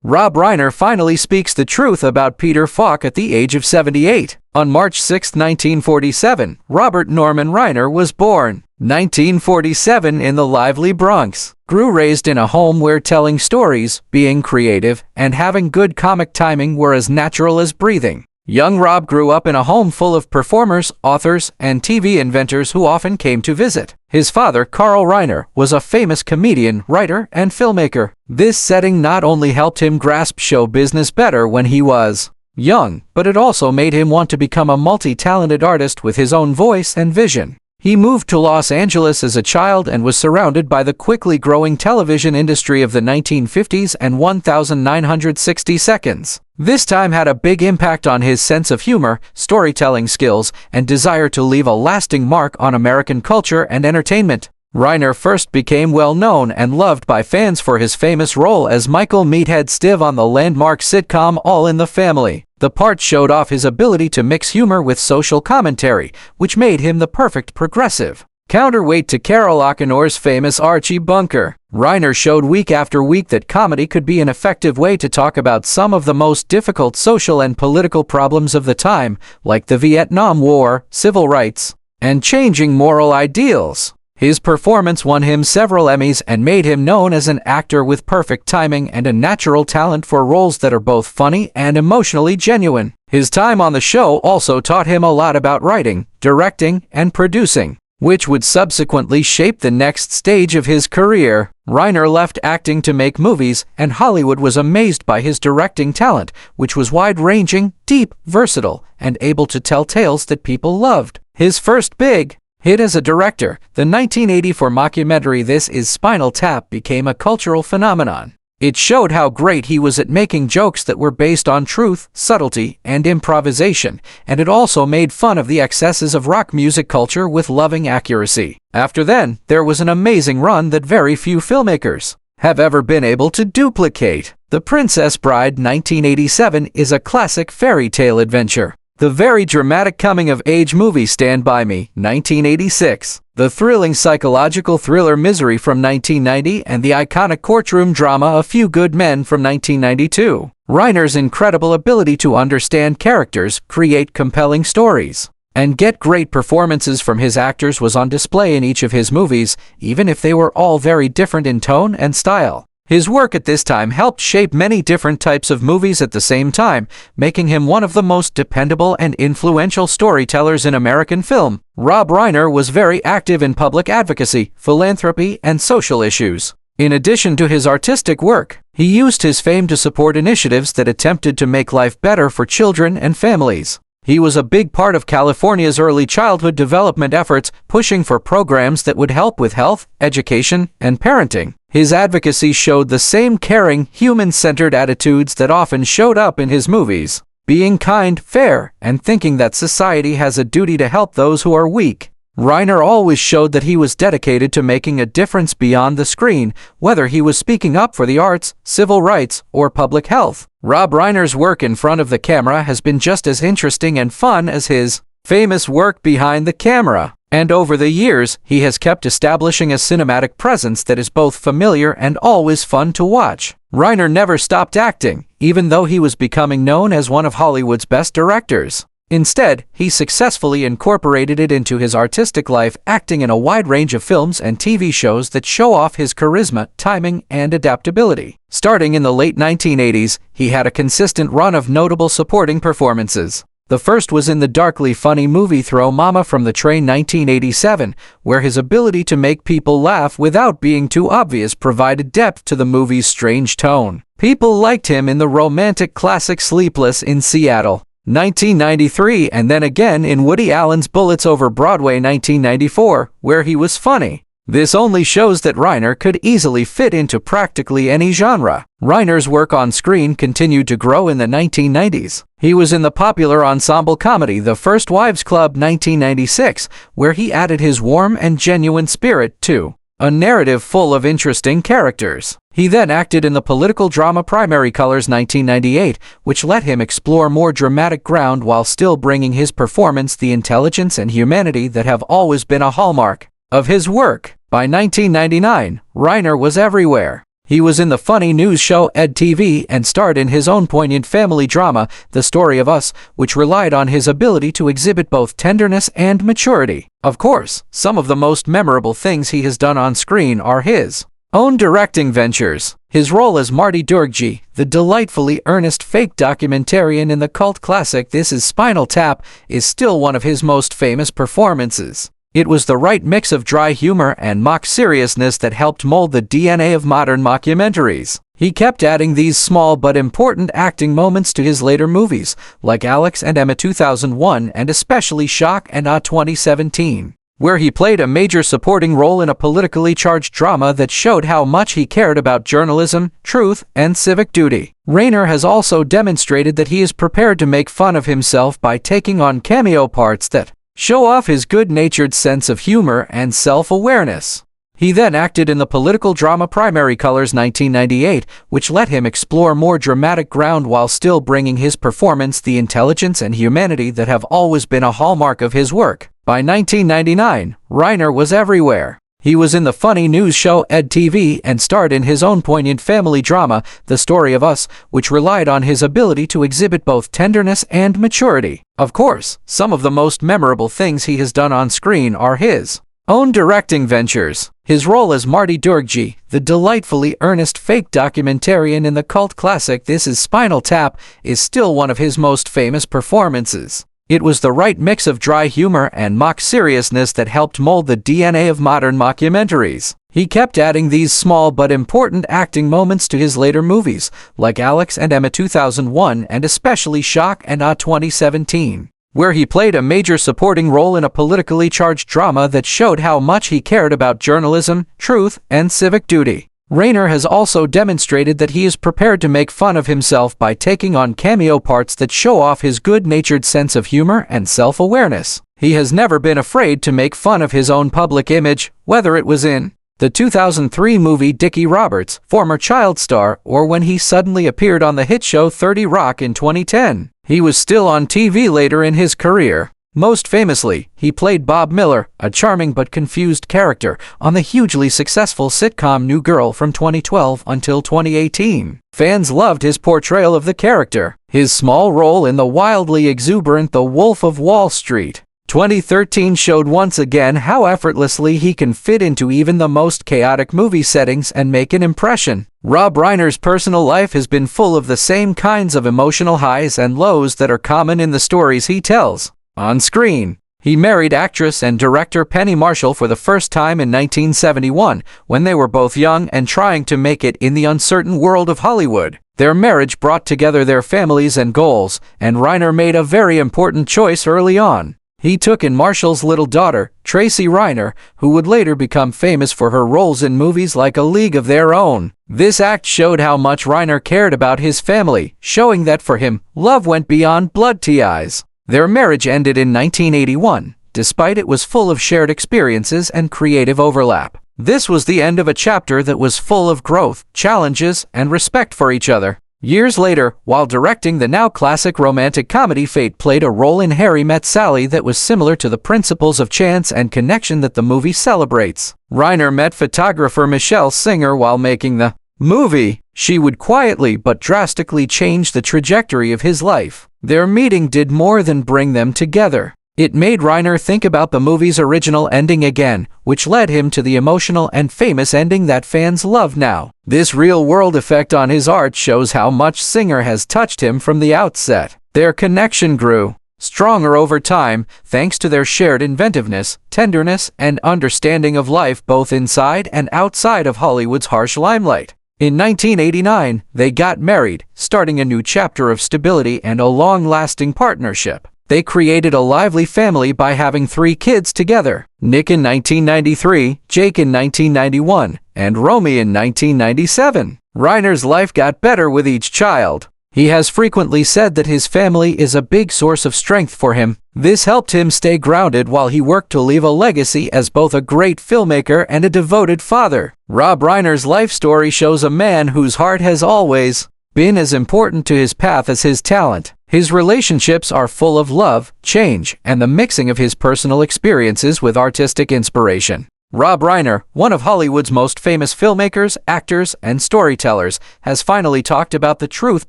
Rob Reiner finally speaks the truth about Peter Falk at the age of 78. On March 6, 1947, Robert Norman Reiner was born. 1947 in the lively Bronx. Grew raised in a home where telling stories, being creative, and having good comic timing were as natural as breathing. Young Rob grew up in a home full of performers, authors, and TV inventors who often came to visit. His father, Carl Reiner, was a famous comedian, writer, and filmmaker. This setting not only helped him grasp show business better when he was young, but it also made him want to become a multi-talented artist with his own voice and vision. He moved to Los Angeles as a child and was surrounded by the quickly growing television industry of the 1950s and 1960 seconds. This time had a big impact on his sense of humor, storytelling skills, and desire to leave a lasting mark on American culture and entertainment. Reiner first became well known and loved by fans for his famous role as Michael Meathead Stiv on the landmark sitcom All in the Family. The part showed off his ability to mix humor with social commentary, which made him the perfect progressive counterweight to Carol Ockenor's famous Archie Bunker. Reiner showed week after week that comedy could be an effective way to talk about some of the most difficult social and political problems of the time, like the Vietnam War, civil rights, and changing moral ideals. His performance won him several Emmys and made him known as an actor with perfect timing and a natural talent for roles that are both funny and emotionally genuine. His time on the show also taught him a lot about writing, directing, and producing, which would subsequently shape the next stage of his career. Reiner left acting to make movies, and Hollywood was amazed by his directing talent, which was wide-ranging, deep, versatile, and able to tell tales that people loved. His first big hit as a director, the 1984 mockumentary This Is Spinal Tap, became a cultural phenomenon. It showed how great he was at making jokes that were based on truth, subtlety, and improvisation, and it also made fun of the excesses of rock music culture with loving accuracy. After then, there was an amazing run that very few filmmakers have ever been able to duplicate. The Princess Bride 1987 is a classic fairy tale adventure. The very dramatic coming-of-age movie Stand By Me, 1986. The thrilling psychological thriller Misery from 1990 and the iconic courtroom drama A Few Good Men from 1992. Reiner's incredible ability to understand characters, create compelling stories, and get great performances from his actors was on display in each of his movies, even if they were all very different in tone and style. His work at this time helped shape many different types of movies at the same time, making him one of the most dependable and influential storytellers in American film. Rob Reiner was very active in public advocacy, philanthropy, and social issues. In addition to his artistic work, he used his fame to support initiatives that attempted to make life better for children and families. He was a big part of California's early childhood development efforts, pushing for programs that would help with health, education, and parenting. His advocacy showed the same caring, human-centered attitudes that often showed up in his movies, being kind, fair, and thinking that society has a duty to help those who are weak. Reiner always showed that he was dedicated to making a difference beyond the screen, whether he was speaking up for the arts, civil rights, or public health. Rob Reiner's work in front of the camera has been just as interesting and fun as his famous work behind the camera. And over the years, he has kept establishing a cinematic presence that is both familiar and always fun to watch. Reiner never stopped acting, even though he was becoming known as one of Hollywood's best directors. Instead, he successfully incorporated it into his artistic life, acting in a wide range of films and TV shows that show off his charisma, timing, and adaptability. Starting in the late 1980s, he had a consistent run of notable supporting performances. The first was in the darkly funny movie Throw Mama from the Train 1987, where his ability to make people laugh without being too obvious provided depth to the movie's strange tone. People liked him in the romantic classic Sleepless in Seattle, 1993, and then again in Woody Allen's Bullets Over Broadway 1994, where he was funny. This only shows that Reiner could easily fit into practically any genre. Reiner's work on screen continued to grow in the 1990s. He was in the popular ensemble comedy The First Wives Club 1996, where he added his warm and genuine spirit to a narrative full of interesting characters. He then acted in the political drama Primary Colors 1998, which let him explore more dramatic ground while still bringing his performance the intelligence and humanity that have always been a hallmark of his work. By 1999, Reiner was everywhere. He was in the funny news show EdTV and starred in his own poignant family drama, The Story of Us, which relied on his ability to exhibit both tenderness and maturity. Of course, some of the most memorable things he has done on screen are his own directing ventures. His role as Marty Durkee, the delightfully earnest fake documentarian in the cult classic This Is Spinal Tap, is still one of his most famous performances. It was the right mix of dry humor and mock seriousness that helped mold the DNA of modern mockumentaries. He kept adding these small but important acting moments to his later movies, like Alex and Emma 2001 and especially Shock and Awe 2017, where he played a major supporting role in a politically charged drama that showed how much he cared about journalism, truth, and civic duty. Reiner has also demonstrated that he is prepared to make fun of himself by taking on cameo parts that show off his good-natured sense of humor and self-awareness. He then acted in the political drama Primary Colors 1998, which let him explore more dramatic ground while still bringing his performance the intelligence and humanity that have always been a hallmark of his work. By 1999, Reiner was everywhere. He was in the funny news show EdTV and starred in his own poignant family drama, The Story of Us, which relied on his ability to exhibit both tenderness and maturity. Of course, some of the most memorable things he has done on screen are his own directing ventures. His role as Marty Durkee, the delightfully earnest fake documentarian in the cult classic This Is Spinal Tap, is still one of his most famous performances. It was the right mix of dry humor and mock seriousness that helped mold the DNA of modern mockumentaries. He kept adding these small but important acting moments to his later movies, like Alex and Emma 2001 and especially Shock and Awe 2017, where he played a major supporting role in a politically charged drama that showed how much he cared about journalism, truth, and civic duty. Reiner has also demonstrated that he is prepared to make fun of himself by taking on cameo parts that show off his good-natured sense of humor and self-awareness. He has never been afraid to make fun of his own public image, whether it was in the 2003 movie Dickie Roberts, former child star, or when he suddenly appeared on the hit show 30 Rock in 2010. He was still on TV later in his career. Most famously, he played Bob Miller, a charming but confused character, on the hugely successful sitcom New Girl from 2012 until 2018. Fans loved his portrayal of the character. His small role in the wildly exuberant The Wolf of Wall Street 2013 showed once again how effortlessly he can fit into even the most chaotic movie settings and make an impression. Rob Reiner's personal life has been full of the same kinds of emotional highs and lows that are common in the stories he tells. On screen, he married actress and director Penny Marshall for the first time in 1971, when they were both young and trying to make it in the uncertain world of Hollywood. Their marriage brought together their families and goals, and Reiner made a very important choice early on. He took in Marshall's little daughter, Tracy Reiner, who would later become famous for her roles in movies like A League of Their Own. This act showed how much Reiner cared about his family, showing that for him, love went beyond blood ties. Their marriage ended in 1981, despite it was full of shared experiences and creative overlap. This was the end of a chapter that was full of growth, challenges, and respect for each other. Years later, while directing the now classic romantic comedy Fate played a role in Harry Met Sally that was similar to the principles of chance and connection that the movie celebrates. Reiner met photographer Michelle Singer while making the movie. She would quietly but drastically change the trajectory of his life. Their meeting did more than bring them together. It made Reiner think about the movie's original ending again, which led him to the emotional and famous ending that fans love now. This real-world effect on his art shows how much Singer has touched him from the outset. Their connection grew stronger over time, thanks to their shared inventiveness, tenderness, and understanding of life both inside and outside of Hollywood's harsh limelight. In 1989, they got married, starting a new chapter of stability and a long-lasting partnership. They created a lively family by having 3 kids together: Nick in 1993, Jake in 1991, and Romy in 1997. Reiner's life got better with each child. He has frequently said that his family is a big source of strength for him. This helped him stay grounded while he worked to leave a legacy as both a great filmmaker and a devoted father. Rob Reiner's life story shows a man whose heart has always been as important to his path as his talent. His relationships are full of love, change, and the mixing of his personal experiences with artistic inspiration. Rob Reiner, one of Hollywood's most famous filmmakers, actors, and storytellers, has finally talked about the truth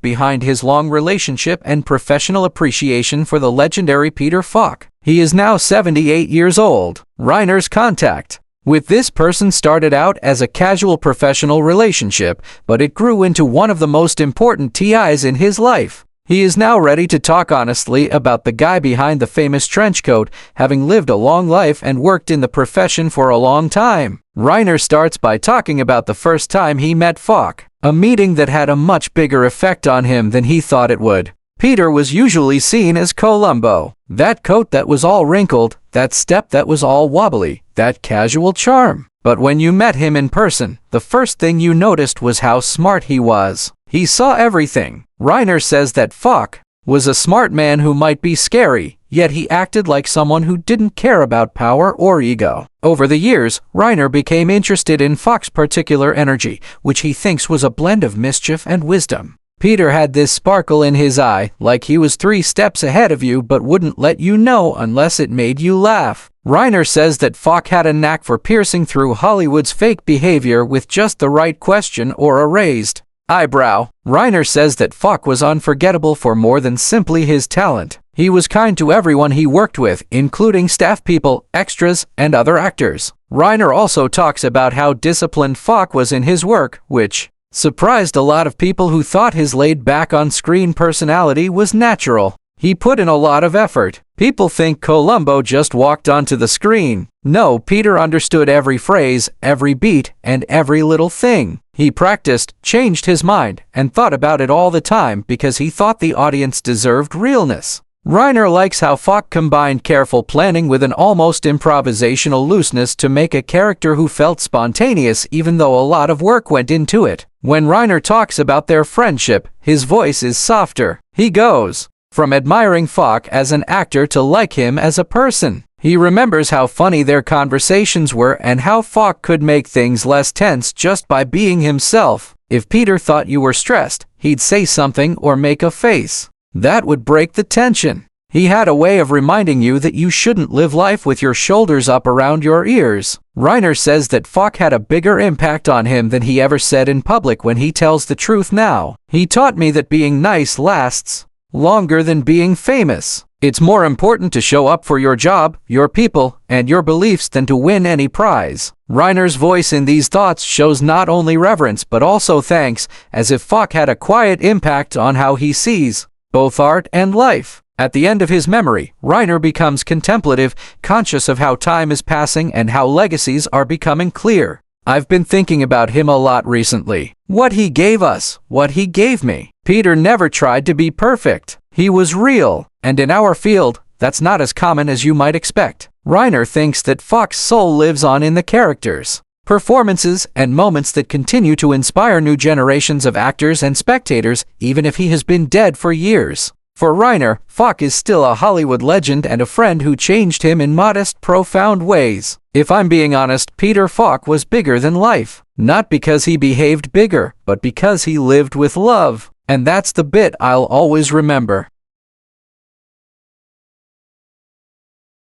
behind his long relationship and professional appreciation for the legendary Peter Falk. He is now 78 years old. Reiner's contact with this person started out as a casual professional relationship, but it grew into one of the most important TIs in his life. He is now ready to talk honestly about the guy behind the famous trench coat, having lived a long life and worked in the profession for a long time. Reiner starts by talking about the first time he met Falk, a meeting that had a much bigger effect on him than he thought it would. Peter was usually seen as Columbo, that coat that was all wrinkled, that step that was all wobbly, that casual charm. But when you met him in person, the first thing you noticed was how smart he was. He saw everything. Reiner says that Falk was a smart man who might be scary, yet he acted like someone who didn't care about power or ego. Over the years, Reiner became interested in Falk's particular energy, which he thinks was a blend of mischief and wisdom. Peter had this sparkle in his eye, like he was 3 steps ahead of you but wouldn't let you know unless it made you laugh. Reiner says that Falk had a knack for piercing through Hollywood's fake behavior with just the right question or a raised eyebrow. Reiner says that Falk was unforgettable for more than simply his talent. He was kind to everyone he worked with, including staff people, extras, and other actors. Reiner also talks about how disciplined Falk was in his work, which surprised a lot of people who thought his laid-back on-screen personality was natural. He put in a lot of effort. People think Columbo just walked onto the screen. No, Peter understood every phrase, every beat, and every little thing. He practiced, changed his mind, and thought about it all the time because he thought the audience deserved realness. Reiner likes how Falk combined careful planning with an almost improvisational looseness to make a character who felt spontaneous even though a lot of work went into it. When Reiner talks about their friendship, his voice is softer. He goes from admiring Falk as an actor to like him as a person. He remembers how funny their conversations were and how Falk could make things less tense just by being himself. If Peter thought you were stressed, he'd say something or make a face that would break the tension. He had a way of reminding you that you shouldn't live life with your shoulders up around your ears. Reiner says that Falk had a bigger impact on him than he ever said in public when he tells the truth now. He taught me that being nice lasts longer than being famous. It's more important to show up for your job, your people, and your beliefs than to win any prize. Reiner's voice in these thoughts shows not only reverence but also thanks, as if Falk had a quiet impact on how he sees both art and life. At the end of his memory, Reiner becomes contemplative, conscious of how time is passing and how legacies are becoming clear. I've been thinking about him a lot recently. What he gave us, what he gave me. Peter never tried to be perfect. He was real, and in our field, that's not as common as you might expect. Reiner thinks that Falk's soul lives on in the characters, performances, and moments that continue to inspire new generations of actors and spectators, even if he has been dead for years. For Reiner, Falk is still a Hollywood legend and a friend who changed him in modest, profound ways. If I'm being honest, Peter Falk was bigger than life. Not because he behaved bigger, but because he lived with love. And that's the bit I'll always remember.